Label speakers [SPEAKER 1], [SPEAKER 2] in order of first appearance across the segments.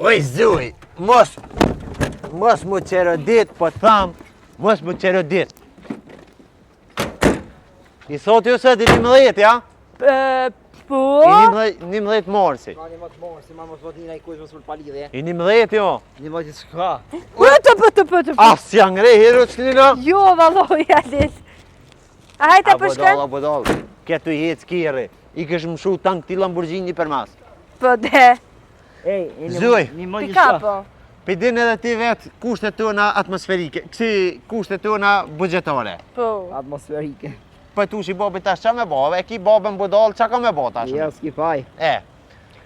[SPEAKER 1] Oj, zuj, mos mu qerodit, po tham, mos mu qerodit. I thot ju se di 11, ja?
[SPEAKER 2] Po?
[SPEAKER 1] I 11 morsi.
[SPEAKER 3] Ma një më të morë, si ma mos vodina i kujtë më s'për palidhe.
[SPEAKER 1] I 11 jo.
[SPEAKER 3] Një më të s'ka.
[SPEAKER 2] Pëtë.
[SPEAKER 1] As janë ngre, hiru qëllina?
[SPEAKER 2] Jo, valoj, Halil. A hajta përshkën?
[SPEAKER 1] A bodol, ketu i hec kjeri. I kësh më shu tank ti Lamborghini për mas.
[SPEAKER 2] Po de.
[SPEAKER 3] Ej,
[SPEAKER 1] Zuj.
[SPEAKER 3] një më të
[SPEAKER 2] Pika
[SPEAKER 3] s'ka.
[SPEAKER 2] po.
[SPEAKER 1] Pëdin edhe ti vetë kushtet tona atmosferike, kësi kushtet tona budgetare.
[SPEAKER 2] Po.
[SPEAKER 3] Atmosferike.
[SPEAKER 1] Për tu shi bobi tash qa me bove, e ki bobën budol, qa ka me bo tash?
[SPEAKER 3] Ja, s'ki faj.
[SPEAKER 1] E.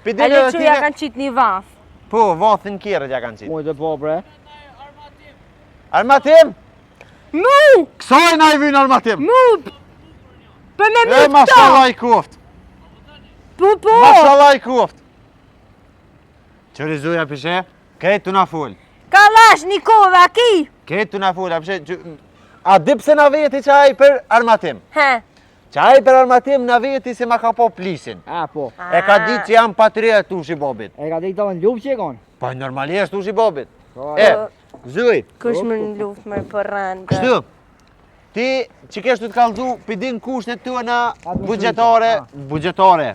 [SPEAKER 1] Pëdin
[SPEAKER 2] Halil
[SPEAKER 1] edhe
[SPEAKER 2] që
[SPEAKER 1] ti
[SPEAKER 2] ja
[SPEAKER 1] vetë...
[SPEAKER 2] kanë qitë një vath.
[SPEAKER 1] Po, vathin kjerët ja kanë qitë.
[SPEAKER 3] Mujtë po, bre.
[SPEAKER 1] Armatim?
[SPEAKER 2] Mu!
[SPEAKER 1] Kësaj na i vynë armatim?
[SPEAKER 2] Mu! Për me
[SPEAKER 1] E,
[SPEAKER 2] mu këta!
[SPEAKER 1] mashallah i koft.
[SPEAKER 2] Po!
[SPEAKER 1] Mashallah i koft. Qëri zuja pishe, kretu na full.
[SPEAKER 2] Kalash Nikova, ki!
[SPEAKER 1] Kretu na full, a pishe... A di pse na veti qaj për armatim?
[SPEAKER 2] He.
[SPEAKER 1] Qaj për armatim na veti se ma ka po plisin.
[SPEAKER 3] A, po.
[SPEAKER 1] E ka ditë që jam patriot tushi bobit.
[SPEAKER 3] E ka ditë të në luftë që e konë?
[SPEAKER 1] Pa normalisht tushi bobit.
[SPEAKER 3] Po,
[SPEAKER 1] E, zuj,
[SPEAKER 2] Kush më në luft më për rëndë.
[SPEAKER 1] kështu. Ti që kesh të t'kallzu pëdin kushtet tona budgetare.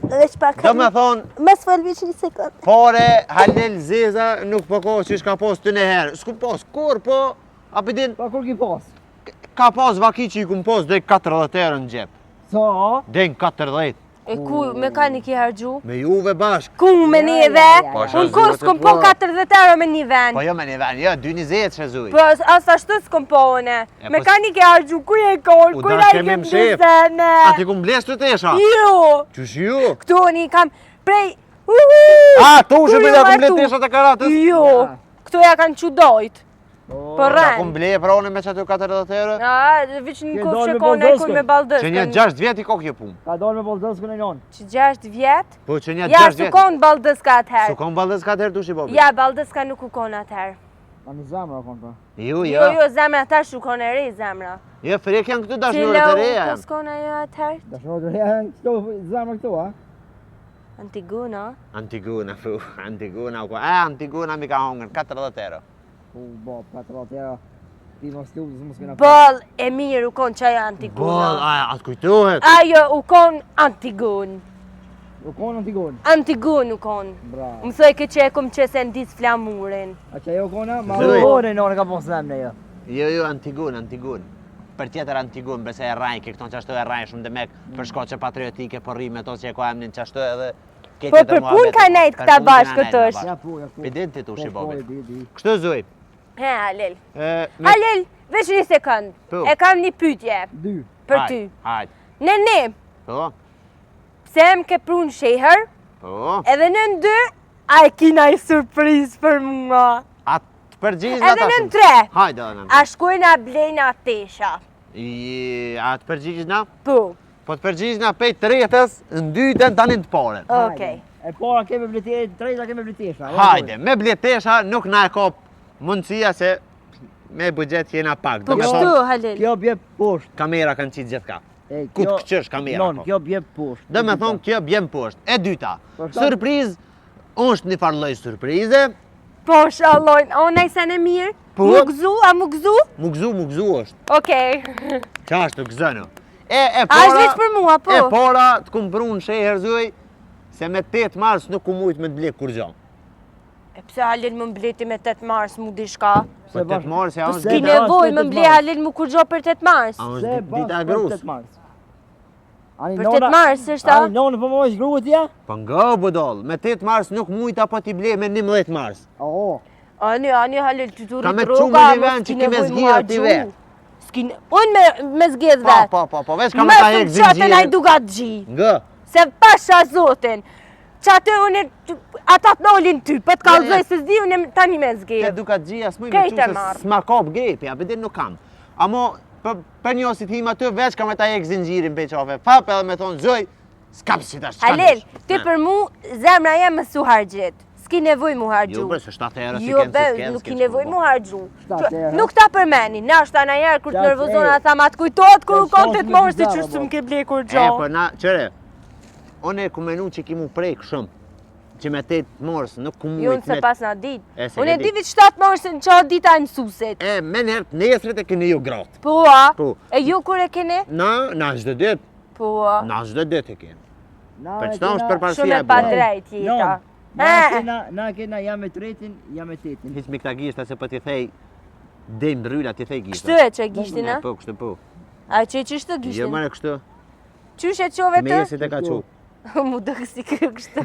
[SPEAKER 2] Veç pak.
[SPEAKER 1] Do me thonë,
[SPEAKER 2] Mes folviç një sekund.
[SPEAKER 1] pare, Halil Zeza nuk po ko që shka pos të neherë. S'ku pos kur, po, a pëdin,
[SPEAKER 3] Pa kur ki pas?
[SPEAKER 1] ka pos vaki që i kum pos dhe 40 euro në gjep.
[SPEAKER 3] Sa?
[SPEAKER 1] Dhe 40.
[SPEAKER 2] E ku mekanik i hargju?
[SPEAKER 1] Me juve bashk.
[SPEAKER 2] Ku me neve?
[SPEAKER 1] Po,
[SPEAKER 2] Unë kur s'kom po 40 euro me një ven.
[SPEAKER 1] Po jo me një ven, jo, 2.20 që zuj.
[SPEAKER 2] Po as ashtu s'kom po une.
[SPEAKER 1] E, po,
[SPEAKER 2] Mekanik i hargju, ku je kon?
[SPEAKER 1] U
[SPEAKER 2] Ku
[SPEAKER 1] da
[SPEAKER 2] na i
[SPEAKER 1] kemi
[SPEAKER 2] kem
[SPEAKER 1] më shef.
[SPEAKER 2] dizene?
[SPEAKER 1] A ti kum bles të tesha?
[SPEAKER 2] Jo!
[SPEAKER 1] Qysh ju?
[SPEAKER 2] Këtu një kam prej...
[SPEAKER 1] A, tu
[SPEAKER 2] Ku
[SPEAKER 1] shë
[SPEAKER 2] ju
[SPEAKER 1] bila kum ble
[SPEAKER 2] martu?
[SPEAKER 1] tesha të karatës?
[SPEAKER 2] Jo! Këtu ja kanë qudojt. Po
[SPEAKER 1] Da kum
[SPEAKER 2] rën.
[SPEAKER 1] ble prone me që aty 40 euro?
[SPEAKER 2] A, veç një
[SPEAKER 3] Ke
[SPEAKER 2] kofë
[SPEAKER 3] dalë me
[SPEAKER 2] shekon e
[SPEAKER 3] Baldëskën?
[SPEAKER 2] kun me baldës.
[SPEAKER 1] Që një 6 vjet i ko kjo pun.
[SPEAKER 3] Ka dalë me baldës kënë e njën.
[SPEAKER 2] Që 6 vjet?
[SPEAKER 1] Po që një
[SPEAKER 2] Ja,
[SPEAKER 1] 6 vjet.
[SPEAKER 2] s'ukon baldës ka atëherë.
[SPEAKER 1] Su kon baldës ka tërë tushi bobi?
[SPEAKER 2] Ja, baldës ka nuk u kon atëherë.
[SPEAKER 3] Ma një zamra konë pa.
[SPEAKER 1] Jo,
[SPEAKER 2] Jo, jo, zemra ta shukon e re, zemra.
[SPEAKER 1] Jo, frek janë këtu dashnorët e reja
[SPEAKER 2] Cila u
[SPEAKER 1] janë.
[SPEAKER 2] s'kon ajo atëherë?
[SPEAKER 3] Dashnorët e reja këto zamra këto, a?
[SPEAKER 2] Antigona.
[SPEAKER 1] Antigona, fu, Antigona, Antigona mi ka hongër 40 euro.
[SPEAKER 3] Po, 40 euro. Ti mos të udhës mos këna
[SPEAKER 2] Ball e mirë u kon qaj Antigona.
[SPEAKER 1] Atë kujtohet.
[SPEAKER 2] Ajo u kon Antigon.
[SPEAKER 3] U konë Antigon.
[SPEAKER 2] Antigon u kon.
[SPEAKER 3] Bravo.
[SPEAKER 2] Më thoj ke që e kom që se ndis flamurin.
[SPEAKER 3] A që ajo kona? Ma
[SPEAKER 1] Zëj.
[SPEAKER 3] ore në ka po zemne jo.
[SPEAKER 1] Jo, Antigona. Për tjetër Antigon, bese e rajnë, ke këton qashtu e rajnë shumë dhe mek për shkoqe patriotike, për rime to që e ko emnin qashtu edhe...
[SPEAKER 2] Po për pun ka nejt këta bashkë këtësh.
[SPEAKER 3] Ja pu, ja pu.
[SPEAKER 1] Pidin ti tushi bobi.
[SPEAKER 3] Di.
[SPEAKER 1] Kështu zuj.
[SPEAKER 2] He, Halil.
[SPEAKER 1] Me...
[SPEAKER 2] Halil, veç një sekund.
[SPEAKER 1] Po.
[SPEAKER 2] E kam një pytje
[SPEAKER 3] Dy.
[SPEAKER 2] për ty.
[SPEAKER 1] Hajt.
[SPEAKER 2] Në
[SPEAKER 1] Po,
[SPEAKER 2] pse më ke prun sheher,
[SPEAKER 1] po.
[SPEAKER 2] edhe në dy, a e kina i surpriz për mua.
[SPEAKER 1] A të përgjiz në
[SPEAKER 2] Edhe
[SPEAKER 1] ta
[SPEAKER 2] në
[SPEAKER 1] shumë?
[SPEAKER 2] tre,
[SPEAKER 1] Hajde edhe në
[SPEAKER 2] a shkojnë a blejnë atesha.
[SPEAKER 1] A të përgjiz në?
[SPEAKER 2] Po,
[SPEAKER 1] Po të përgjiz në pej të retës, në dytën tanin të pare.
[SPEAKER 2] okej.
[SPEAKER 3] E para keme bletesha, trejta keme bletesha.
[SPEAKER 1] Hajde, me bletesha nuk na e ka mundësia se me budget jena pak.
[SPEAKER 2] Po
[SPEAKER 1] Do me
[SPEAKER 2] kështu,
[SPEAKER 1] thonë,
[SPEAKER 2] Halil.
[SPEAKER 3] Kjo bje poshtë.
[SPEAKER 1] kamera kanë qitë gjithka.
[SPEAKER 3] E,
[SPEAKER 1] Ku të
[SPEAKER 3] kjo-
[SPEAKER 1] këqësh kamera
[SPEAKER 3] Non,
[SPEAKER 1] po.
[SPEAKER 3] kjo bje poshtë.
[SPEAKER 1] Do me thonë, kjo bjem poshtë. E dyta,
[SPEAKER 3] Po, shta-
[SPEAKER 1] surpriz, është një farloj surprize,
[SPEAKER 2] Po shallojnë, o nejse në mirë.
[SPEAKER 1] Po.
[SPEAKER 2] Mu gzu, a mu gzu?
[SPEAKER 1] mu gzu është.
[SPEAKER 2] Okej.
[SPEAKER 1] Qa është të gzënë? E
[SPEAKER 2] A
[SPEAKER 1] para,
[SPEAKER 2] është veç për mua, po?
[SPEAKER 1] e para të kumë prun sheher zuj, se me 8 mars nuk ku mujtë me të blek kur gjo.
[SPEAKER 2] E pse Halil më mbleti me 8 mars mu di shka?
[SPEAKER 1] Po 8 mars ja
[SPEAKER 2] Po
[SPEAKER 1] është
[SPEAKER 2] s'ki
[SPEAKER 3] Se
[SPEAKER 2] nevoj
[SPEAKER 3] është
[SPEAKER 2] më
[SPEAKER 3] 8
[SPEAKER 2] mble
[SPEAKER 3] mars.
[SPEAKER 2] Halil mu kur gjo për 8 mars.
[SPEAKER 1] A
[SPEAKER 3] Se
[SPEAKER 1] është dita e grus.
[SPEAKER 2] Për 8 mars është ta?
[SPEAKER 3] Ani nonë po më është gruët ja?
[SPEAKER 1] Po nga budol, me 8 mars nuk mujtë apo t'i ble me 11 mars.
[SPEAKER 3] Oo.
[SPEAKER 2] Ani Halil ty tu
[SPEAKER 1] Ka me
[SPEAKER 2] rrit
[SPEAKER 1] qumë
[SPEAKER 2] rruga,
[SPEAKER 1] një vend që ki me zgjidh t'i ve.
[SPEAKER 2] Unë me zgjedh
[SPEAKER 1] Po,
[SPEAKER 2] vet.
[SPEAKER 1] po, veç ka me
[SPEAKER 2] Më
[SPEAKER 1] ta
[SPEAKER 2] të
[SPEAKER 1] hek
[SPEAKER 2] qatën a i
[SPEAKER 1] zingjirën.
[SPEAKER 2] dugat gji.
[SPEAKER 1] Nga,
[SPEAKER 2] Se pasha zotin. Që atë unë, ata të nolin ty, për të kalzoj se zdi unë tani me
[SPEAKER 1] ke
[SPEAKER 2] zgjedh.
[SPEAKER 1] duka gjia s'muj me
[SPEAKER 2] Kejt e
[SPEAKER 1] qumë se
[SPEAKER 2] marr.
[SPEAKER 1] s'ma kap grepi, a përdin nuk kam. Amo, për njosit him aty, veç ka me ta hek zingjirin pe qafe. Fap edhe me thonë, zoj, s'kap si ta shkanë.
[SPEAKER 2] Halil, ty për mu, zemra jem më su hargjit. S'ki nevoj mu hargju.
[SPEAKER 1] Jo, bre, se 7 euro si
[SPEAKER 2] Jo,
[SPEAKER 1] kenë,
[SPEAKER 2] be,
[SPEAKER 1] si s'kenë,
[SPEAKER 2] nuk i
[SPEAKER 1] s'kenë
[SPEAKER 2] nevoj
[SPEAKER 1] shku,
[SPEAKER 2] mu hargju.
[SPEAKER 3] 7 euro.
[SPEAKER 2] Nuk ta përmeni, na është ana jerë kur të
[SPEAKER 3] 7
[SPEAKER 2] nervozona
[SPEAKER 3] euro.
[SPEAKER 2] tha ma të kujtojt kur u
[SPEAKER 3] E
[SPEAKER 2] kon të
[SPEAKER 3] shoh
[SPEAKER 2] të morë
[SPEAKER 3] me
[SPEAKER 2] si
[SPEAKER 3] bizarre,
[SPEAKER 2] që s'u
[SPEAKER 3] bo.
[SPEAKER 2] më ke ble kur
[SPEAKER 1] E,
[SPEAKER 2] gjo.
[SPEAKER 1] po na, qëre, one ku menu që ki mu prejk shumë. që me 8 morës nuk ku
[SPEAKER 2] Jo,
[SPEAKER 1] mujt
[SPEAKER 2] se pas na dit.
[SPEAKER 1] E, se
[SPEAKER 2] Unë e
[SPEAKER 1] ke
[SPEAKER 2] di vit 7 morsën që dita e mësuesit.
[SPEAKER 1] E, menherë të nesrit e keni ju gratë.
[SPEAKER 2] Po, a?
[SPEAKER 1] Po.
[SPEAKER 2] E ju kur e keni?
[SPEAKER 1] Na çdo ditë,
[SPEAKER 2] Po, a?
[SPEAKER 1] na çdo ditë e keni.
[SPEAKER 3] Na
[SPEAKER 1] Për
[SPEAKER 3] e
[SPEAKER 1] çfarë është
[SPEAKER 3] kena-
[SPEAKER 1] për parësia
[SPEAKER 2] Shumë
[SPEAKER 1] e
[SPEAKER 2] e pa
[SPEAKER 1] bërë?
[SPEAKER 2] drejt jeta.
[SPEAKER 3] Na kena jam me tretin, jam me tetin.
[SPEAKER 1] Hiç me këta gishta se po t'i thej dem dryla t'i thej gishta.
[SPEAKER 2] Kështu e që gishtin, a?
[SPEAKER 1] Po, kështu po.
[SPEAKER 2] A që qështë të
[SPEAKER 1] Jo
[SPEAKER 2] gishtin?
[SPEAKER 1] mëre kështu.
[SPEAKER 2] Qysh e qove
[SPEAKER 1] Me
[SPEAKER 2] të?
[SPEAKER 1] jesit e ka qu.
[SPEAKER 2] Mu dëkë si kështu.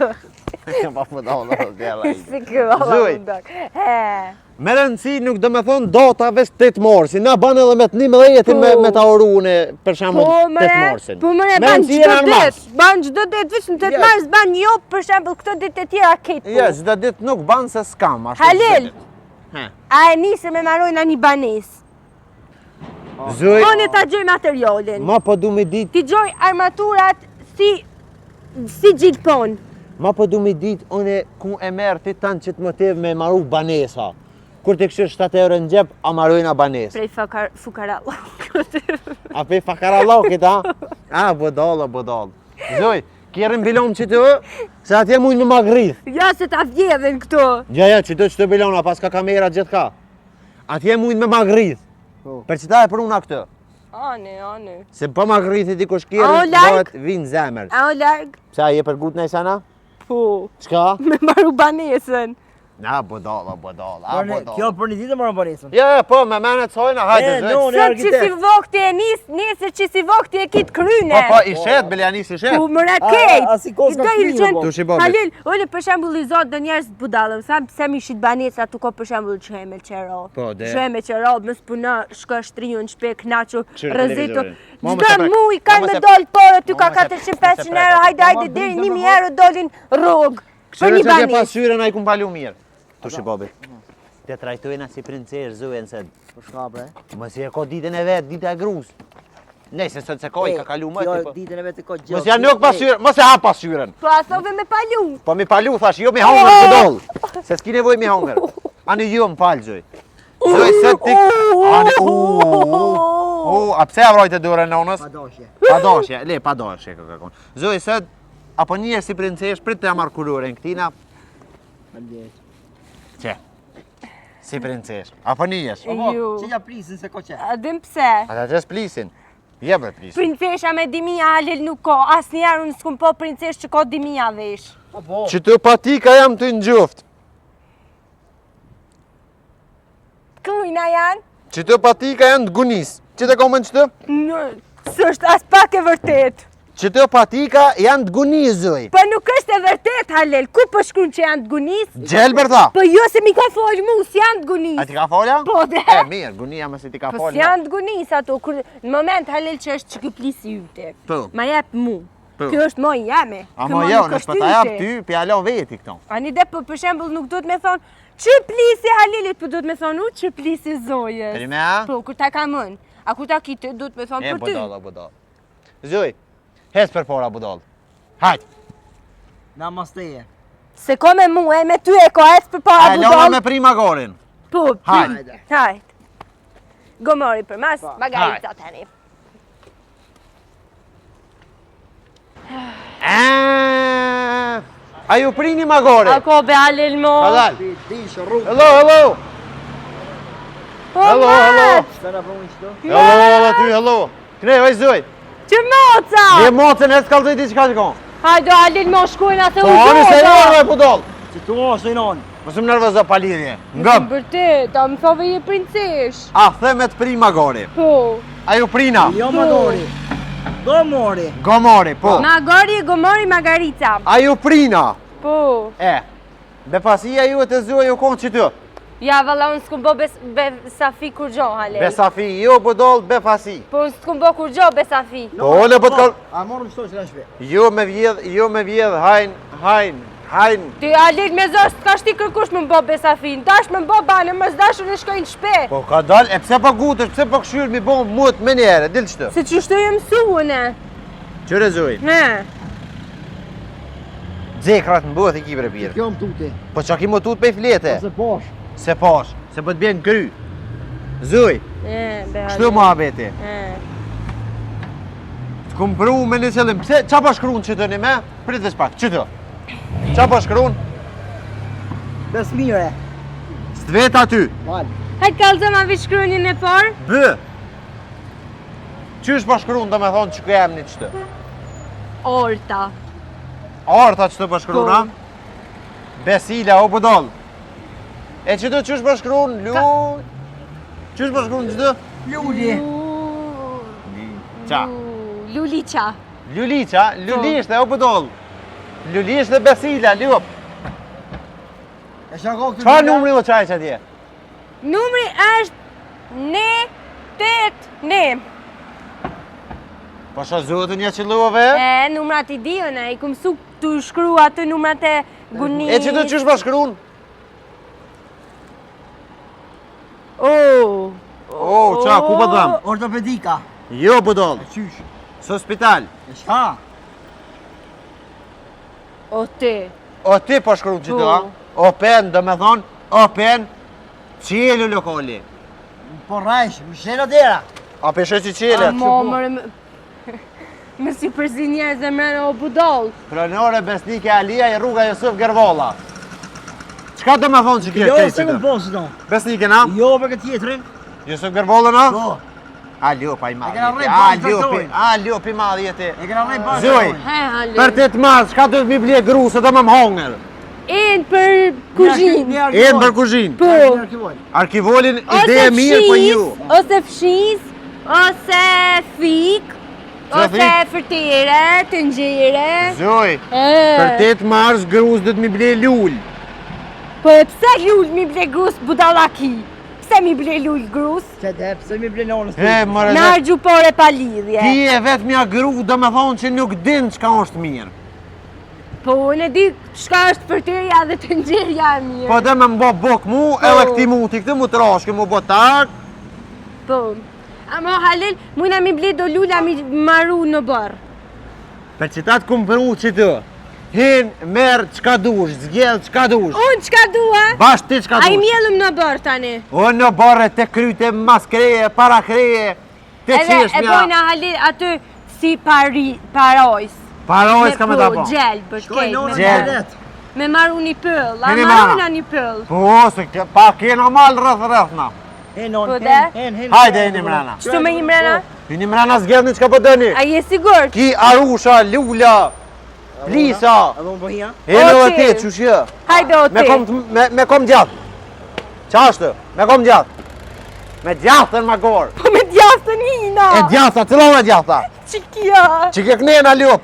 [SPEAKER 1] Pa më dalë, djela.
[SPEAKER 2] Si kë,
[SPEAKER 1] Zuj.
[SPEAKER 2] mu dëkë. He.
[SPEAKER 1] Me rëndësi nuk do me thonë datave 8 morsi, na ban edhe me të 11 me ta orune për shembull
[SPEAKER 2] Po
[SPEAKER 1] 8
[SPEAKER 2] mëre,
[SPEAKER 1] morsin.
[SPEAKER 2] po mëre,
[SPEAKER 1] Me
[SPEAKER 2] ban
[SPEAKER 1] rëndësi
[SPEAKER 2] gjdo
[SPEAKER 1] janë
[SPEAKER 2] dit,
[SPEAKER 1] mas.
[SPEAKER 2] ban gjdo dit, veç në 8
[SPEAKER 1] Ja.
[SPEAKER 2] mars ban jo, për shembull, këto dit e tjera ketë po.
[SPEAKER 1] Jo, çdo ditë nuk ban se s'kam, ashtu.
[SPEAKER 2] Halil.
[SPEAKER 1] çdo ditë. He.
[SPEAKER 2] A e nisë me marojnë një banes.
[SPEAKER 1] Zuj,
[SPEAKER 2] Unë ta gjoj materialin.
[SPEAKER 1] ma po du me dit,
[SPEAKER 2] Ti gjoj armaturat si gjilpon.
[SPEAKER 1] ma po du me dit, une ku e merë ti tanë që të motiv me maru banesa. Kur të këshirë 7 euro në gjep, a marojna banes.
[SPEAKER 2] Prej fukarallo.
[SPEAKER 1] A pe fakarallokit, a? A, bodalla. Zuj, kjerën bilon që të, se atje mujnë me ma grith.
[SPEAKER 2] Ja se ta vjedhen këto.
[SPEAKER 1] Ja, që të bilona, pas ka kamera gjithë ka. Atje mujnë me ma grith.
[SPEAKER 3] Po.
[SPEAKER 1] Për që ta e pruna këtë.
[SPEAKER 2] Ane.
[SPEAKER 1] Se po ma grithi ti kush
[SPEAKER 2] A, o
[SPEAKER 1] kjerën,
[SPEAKER 2] larg?
[SPEAKER 1] bëhet vinë zemër.
[SPEAKER 2] A o larg?
[SPEAKER 1] Pse a je për gut në sana?
[SPEAKER 2] Po.
[SPEAKER 1] Qka?
[SPEAKER 2] Me maru banesën.
[SPEAKER 1] Na, bodalla.
[SPEAKER 3] Kjo për një ditë marrën banesën.
[SPEAKER 1] Ja, po, me menet sojna, hajde,
[SPEAKER 3] E,
[SPEAKER 1] zëj.
[SPEAKER 3] no, Unë
[SPEAKER 2] Sot që si
[SPEAKER 3] arkitekt.
[SPEAKER 2] vokti e nesër që si vokti e kitë kryne.
[SPEAKER 1] Po, i shet, Belianis i shet.
[SPEAKER 2] Po mëra
[SPEAKER 3] A,
[SPEAKER 2] kejt.
[SPEAKER 3] a, si kohë s'ka shpinë, po.
[SPEAKER 1] Tu shi bobi.
[SPEAKER 2] Halil, unë për shembull i zot do njerëz të budallëm, sa pse mi shit banesa tu ko për shembull çheme qero.
[SPEAKER 1] Po, de.
[SPEAKER 2] Çheme qero, më spuna, shko shtriu në shpe knaçu,
[SPEAKER 1] Këshirë
[SPEAKER 2] rrezito.
[SPEAKER 1] televizorin. Mo,
[SPEAKER 2] Çdo
[SPEAKER 1] mos e prek.
[SPEAKER 2] muj
[SPEAKER 1] Mo,
[SPEAKER 2] kanë
[SPEAKER 1] mos
[SPEAKER 2] me
[SPEAKER 1] e-
[SPEAKER 2] dol porë, ty
[SPEAKER 1] Mo,
[SPEAKER 2] ka
[SPEAKER 1] mos e-
[SPEAKER 2] 400-500
[SPEAKER 1] mos e
[SPEAKER 2] euro,
[SPEAKER 1] prek.
[SPEAKER 2] hajde deri 1000 euro dolin rrugë. Për
[SPEAKER 1] Këshire
[SPEAKER 2] një
[SPEAKER 1] që ke pas
[SPEAKER 2] banesë.
[SPEAKER 1] syren a i kum palu mirë. Tu shi bobi. Te trajtojna si princesh, zujen se
[SPEAKER 3] Po shka bre.
[SPEAKER 1] mos i e ko ditën e vetë, ditë e gruz. Nej, se sot se koj, ka kalu më.
[SPEAKER 3] Kjo
[SPEAKER 1] ti, po.
[SPEAKER 3] ditën e vetë ko gjatë.
[SPEAKER 1] Mos ja nuk pas syren, mos e ha pas syren.
[SPEAKER 2] Po asove me palu.
[SPEAKER 1] Po mi palu, thash, jo mi hongër pëdoll. Se s'ki nevoj mi hongër. Ani jo më falë, zuj. Zuj, se ti... Ani, a pse e vrojtë dure në onës?
[SPEAKER 3] Pa dashje.
[SPEAKER 1] Pa dashje kërkon. Zuj, se apo një si princesh, prit të jamar kullurin këtina,
[SPEAKER 3] Falënderit.
[SPEAKER 1] që? Si princesh. Apo njësh.
[SPEAKER 3] Po,
[SPEAKER 2] Ju.
[SPEAKER 3] që ja prisin se ko që.
[SPEAKER 2] A dim pse?
[SPEAKER 1] Ata që s'plisin. Jebre plisin.
[SPEAKER 2] Princesha me 2000 Halil nuk ka, asnjëherë unë s'kum po princesh që ka 2000 vesh.
[SPEAKER 3] Po.
[SPEAKER 1] Që të patika jam të nxuft.
[SPEAKER 2] Kujna janë?
[SPEAKER 1] Që të patika janë të gunis. Që të komën që të?
[SPEAKER 2] S'është as pak e vërtet.
[SPEAKER 1] Që të patika janë të gunis, zuj.
[SPEAKER 2] Po nuk është e vërtet, Halil. Ku po shkruan që janë të gunis?
[SPEAKER 1] Gjelber tha.
[SPEAKER 2] Po jo se mi ka folë mu, s'janë të
[SPEAKER 1] A
[SPEAKER 2] gunis.
[SPEAKER 1] ti ka folja?
[SPEAKER 2] Po dhe.
[SPEAKER 1] E, mirë, gunia më si ti ka
[SPEAKER 2] Po
[SPEAKER 1] folja.
[SPEAKER 2] s'janë të gunis ato. Në moment, Halil, që është që ky plisi yte.
[SPEAKER 1] Po.
[SPEAKER 2] Ma jep mu.
[SPEAKER 1] Po.
[SPEAKER 2] Kjo është moj jeme.
[SPEAKER 1] Ama jo, nësh për ta jap ty, pi alo veti këto.
[SPEAKER 2] Ani dhe po për shembull nuk duhet me thonë që plisi Halilit, po duhet me thonë u që plisi Zojës.
[SPEAKER 1] Për me a?
[SPEAKER 2] Po, kur ta ka mën. A kur ta kitë, duhet me thonë
[SPEAKER 1] E,
[SPEAKER 2] për ty.
[SPEAKER 1] budalla. Zuj, hes për fora budall. Hajt,
[SPEAKER 3] Namasteje.
[SPEAKER 2] Se ko me mu, e me ty e ko ec për para
[SPEAKER 1] e lona
[SPEAKER 2] budall.
[SPEAKER 1] me prima gorin.
[SPEAKER 2] Po,
[SPEAKER 1] Hajde.
[SPEAKER 2] Hajt. Gomori për mas,
[SPEAKER 3] Po.
[SPEAKER 2] Margarita tani.
[SPEAKER 1] A ju prini ma gorin?
[SPEAKER 2] A ko be Halil mo?
[SPEAKER 1] Pa dal.
[SPEAKER 3] Dish rrugë.
[SPEAKER 1] Hello.
[SPEAKER 2] Po,
[SPEAKER 1] Hello.
[SPEAKER 2] mat!
[SPEAKER 3] Sa na punë çdo?
[SPEAKER 1] Hello, ty, hello. Kne, vaj zuj.
[SPEAKER 2] Që moca!
[SPEAKER 1] Je mocën e s'kallëzoj ti qka që kon.
[SPEAKER 2] Hajdo Halil mo shkojnë atë
[SPEAKER 1] Po, ani se nërve budall.
[SPEAKER 3] Që tu është i non.
[SPEAKER 1] Mos më nervozo pa lidhje. Ngëm.
[SPEAKER 2] Bërtet, a më thove je princesh.
[SPEAKER 1] A themet prima gori.
[SPEAKER 2] Po.
[SPEAKER 1] A ju prina?
[SPEAKER 3] Jo Magori. Gomori.
[SPEAKER 1] Gomori, po.
[SPEAKER 2] Magori, Gomori, Margarita.
[SPEAKER 1] A ju prina?
[SPEAKER 2] Po.
[SPEAKER 1] E. Befasia ju e të zuaj ju konë që ty.
[SPEAKER 2] Ja, valla, unë s'kum bo besafi kur gjo, Halil.
[SPEAKER 1] Besafi, ju budall befasi.
[SPEAKER 2] Po, unë s'kum bo kur gjo besafi.
[SPEAKER 1] Po, ole po të kal...
[SPEAKER 3] A morëm çto që na shpe.
[SPEAKER 1] Ju me vjedh, hajn.
[SPEAKER 2] Ti Halil me zos s'ka shti kërkush më bo besafi. Ndash më bo bane, më zdash unë shkojnë shpe.
[SPEAKER 1] Po ka dal, e pse po gutësh, pse po këshyr mi bo mut me njere, dil qëtë.
[SPEAKER 2] Se që shtu jem su une.
[SPEAKER 1] Qëre zuj,
[SPEAKER 2] He.
[SPEAKER 1] dzekrat në bëhet i kibre birë.
[SPEAKER 3] Kjo më tuti.
[SPEAKER 1] Po që ki më tut me i flete?
[SPEAKER 3] Ose bosh.
[SPEAKER 1] Se pash, se po të bjen kry. Zuj,
[SPEAKER 2] Be Halil.
[SPEAKER 1] kështu ma abeti. Të kum pru me një qëllim, pse, qa pa shkru në qëtë një me? Prit dhe shpak, qëtë? Qa po shkruan?
[SPEAKER 3] Besmire.
[SPEAKER 1] S'vet aty.
[SPEAKER 3] Val.
[SPEAKER 2] Hajtë kalzëm a vi shkruanin e parë?
[SPEAKER 1] B. Qysh po shkruan do me thonë që kem një qëtë?
[SPEAKER 2] Orta.
[SPEAKER 1] Arta që të po shkruan, a? Besila, o budol. E që të qysh po shkruan? Qysh po shkruan që të?
[SPEAKER 3] Luli.
[SPEAKER 1] Qa?
[SPEAKER 2] Luliqa.
[SPEAKER 1] Luliqa, Lulishte, o budol. Lulishte Besila, lup.
[SPEAKER 3] E shako këtë
[SPEAKER 1] Qa numri o qaj që atje?
[SPEAKER 2] Numri është ne, 8, ne.
[SPEAKER 1] Po shë zotë një që luove?
[SPEAKER 2] E, numrat i dion e, i ku mësu të shkru atë numrat e gunit.
[SPEAKER 1] E që të qysh po shkruan? Qa, ku po dham?
[SPEAKER 3] Ortopedika.
[SPEAKER 1] Jo, budol.
[SPEAKER 3] E qysh.
[SPEAKER 1] Së spital.
[SPEAKER 3] E shka.
[SPEAKER 2] O ti.
[SPEAKER 1] O ti po shkruan që të, a? Open, do me thonë, open, qelu lokali.
[SPEAKER 3] Po rajsh, më shelo dera.
[SPEAKER 1] A peshe që qele?
[SPEAKER 2] Mo, mërë, më si përzi njerë zemrën o budol.
[SPEAKER 1] Pronore besnike Alia i rruga Josef Gervolla. Qka do me thonë që kje
[SPEAKER 3] Jo,
[SPEAKER 1] kejtë
[SPEAKER 3] se
[SPEAKER 1] që
[SPEAKER 3] më
[SPEAKER 1] të?
[SPEAKER 3] posë do.
[SPEAKER 1] Besnike na?
[SPEAKER 3] Jo, për këtë tjetërin.
[SPEAKER 1] Josef Gervolla na?
[SPEAKER 3] Po.
[SPEAKER 1] A ljopa i
[SPEAKER 3] E
[SPEAKER 1] madhje
[SPEAKER 3] kena
[SPEAKER 1] ti,
[SPEAKER 3] rrej
[SPEAKER 1] a
[SPEAKER 3] bashkë
[SPEAKER 1] ljopi,
[SPEAKER 3] të
[SPEAKER 1] a ljopi madhje ti.
[SPEAKER 3] E kena rrej bashkë.
[SPEAKER 1] Zoj.
[SPEAKER 2] He, halë.
[SPEAKER 1] Për të të madhë, qka do të mi blje gru se do me më hongër?
[SPEAKER 2] Enë për kuzhin.
[SPEAKER 1] Enë për kuzhin.
[SPEAKER 2] Po.
[SPEAKER 1] Arkivolin
[SPEAKER 2] Ose
[SPEAKER 1] ide e mirë për ju.
[SPEAKER 2] ose fshiz, ose fik,
[SPEAKER 1] Qa
[SPEAKER 2] ose fërtire, të ngjire.
[SPEAKER 1] Zoj, për 8 mars grus do të mi ble lull.
[SPEAKER 2] Po e pse lull mi ble grus budallaki? Pse mi ble lull grus?
[SPEAKER 3] Që të hepë, se mi ble nonës.
[SPEAKER 1] He, mërë
[SPEAKER 2] Në argjupore pa lidhje.
[SPEAKER 1] ti e vetë mja gru do me thonë që nuk din qka është mirë.
[SPEAKER 2] Po unë e di shka është fërtirja dhe të ngjirja e mirë.
[SPEAKER 1] Po dhe me mbo bok mu, edhe këti mu t'i këtë mu të rashke mu bo tak.
[SPEAKER 2] Po. Amo halil, mujna mi ble do lulla mi maru në barë.
[SPEAKER 1] Për që ta të kumë përmu që të, hin, merë qka dush, zgjell qka dush.
[SPEAKER 2] Unë qka dua?
[SPEAKER 1] Bash ti qka
[SPEAKER 2] A i
[SPEAKER 1] dush.
[SPEAKER 2] mjellëm në barë tani.
[SPEAKER 1] O në barë të kryte, mas kreje, para kreje, të
[SPEAKER 2] Edhe
[SPEAKER 1] qesh
[SPEAKER 2] e
[SPEAKER 1] mja.
[SPEAKER 2] bojna halil aty si parojs.
[SPEAKER 1] Parojës ka me ta po.
[SPEAKER 2] Gjel, për
[SPEAKER 3] Shkoj
[SPEAKER 2] shkejt.
[SPEAKER 3] nonës
[SPEAKER 1] Gjel.
[SPEAKER 3] në letë.
[SPEAKER 2] Me maru një pëll, a
[SPEAKER 1] Keni
[SPEAKER 2] maruna
[SPEAKER 1] marra.
[SPEAKER 2] një pëll.
[SPEAKER 1] Po, se pa kena mal rrëth na.
[SPEAKER 3] He non,
[SPEAKER 2] Po dhe?
[SPEAKER 3] hen.
[SPEAKER 1] Hajde e një mrena.
[SPEAKER 2] Qëto me imrena?
[SPEAKER 1] Një mrena zgjellni qka po dëni.
[SPEAKER 2] A je sigur?
[SPEAKER 1] Ki Arusha, Lula, Lisa.
[SPEAKER 3] A do më bëhia?
[SPEAKER 1] E në
[SPEAKER 2] O
[SPEAKER 1] dhe
[SPEAKER 2] ti.
[SPEAKER 1] ti, qushje.
[SPEAKER 2] Hajde o ti.
[SPEAKER 1] Me kom gjatë. Qashtë, me kom gjatë. Me gjatën ma gorë.
[SPEAKER 2] Po me djastën hina.
[SPEAKER 1] E gjata, cëllon e gjata.
[SPEAKER 2] Qikja.
[SPEAKER 1] Që ke këne në ljup.